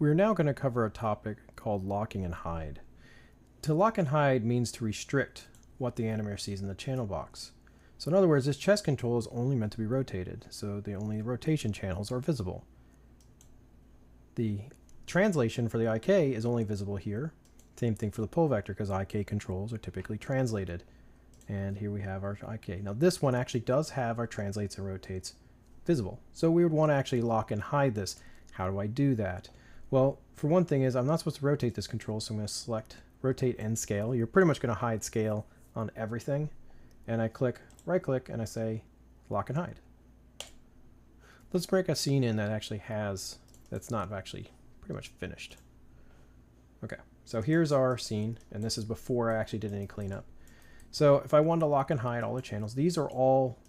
We're now going to cover a topic called locking and hide. To lock and hide means to restrict what the animator sees in the channel box. So in other words, this chest control is only meant to be rotated, so the only rotation channels are visible. The translation for the IK is only visible here. Same thing for the pull vector, because IK controls are typically translated. And here we have our IK. Now this one actually does have our translates and rotates visible. So we would want to actually lock and hide this. How do I do that? Well, for one thing is I'm not supposed to rotate this control, so I'm going to select rotate and scale. You're pretty much going to hide scale on everything. And I click, right click, and I say lock and hide. Let's break a scene in that actually has, that's not actually pretty much finished. Okay, so here's our scene, and this is before I actually did any cleanup. So if I wanted to lock and hide all the channels, these are all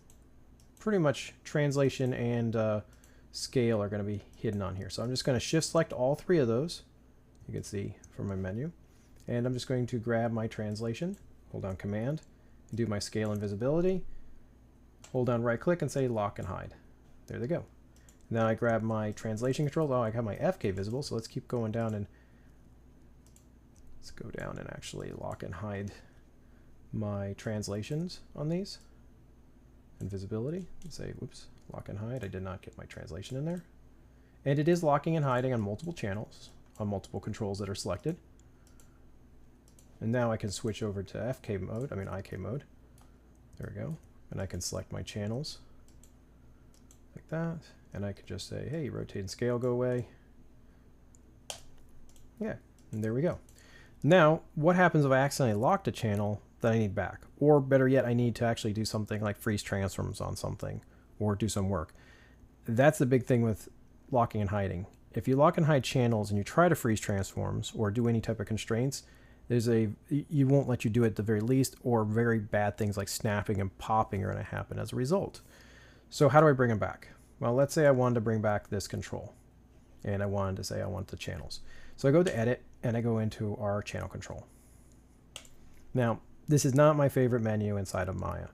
pretty much translation and scale are going to be hidden on here. So I'm just going to shift select all three of those. You can see from my menu. And I'm just going to grab my translation, hold down command, and do my scale and visibility. Hold down right click and say lock and hide. There they go. Now I grab my translation controls. Oh, I have my FK visible, so let's keep going down and let's go down and actually lock and hide my translations on these. And visibility, and say, whoops, lock and hide. I did not get my translation in there. And it is locking and hiding on multiple channels, on multiple controls that are selected. And now I can switch over to IK mode. There we go. And I can select my channels like that. And I could just say, hey, rotate and scale, go away. Yeah, and there we go. Now, what happens if I accidentally locked a channel that I need back? Or better yet, I need to actually do something like freeze transforms on something or do some work. That's the big thing with locking and hiding. If you lock and hide channels and you try to freeze transforms or do any type of constraints, you won't let you do it at the very least, or very bad things like snapping and popping are going to happen as a result. So how do I bring them back? Well, let's say I wanted to bring back this control and I wanted to say I want the channels. So I go to edit and I go into our channel control. Now, this is not my favorite menu inside of Maya.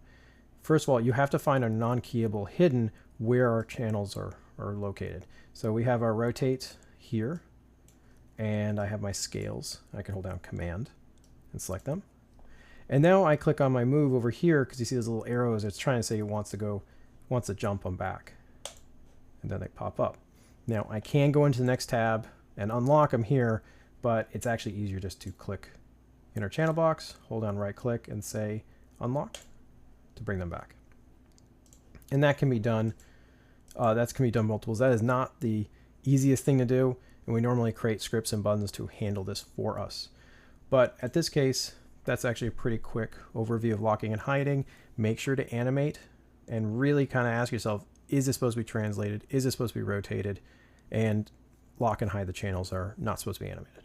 First of all, you have to find a non-keyable hidden where our channels are located. So we have our rotate here, and I have my scales. I can hold down command and select them. And now I click on my move over here because you see those little arrows. It's trying to say it wants to jump them back. And then they pop up. Now I can go into the next tab and unlock them here, but it's actually easier just to click in our channel box, hold down right click and say unlock to bring them back. And that can be done, multiples. That is not the easiest thing to do, and we normally create scripts and buttons to handle this for us. But at this case, that's actually a pretty quick overview of locking and hiding. Make sure to animate and really kind of ask yourself, is this supposed to be translated? Is this supposed to be rotated? And lock and hide the channels are not supposed to be animated.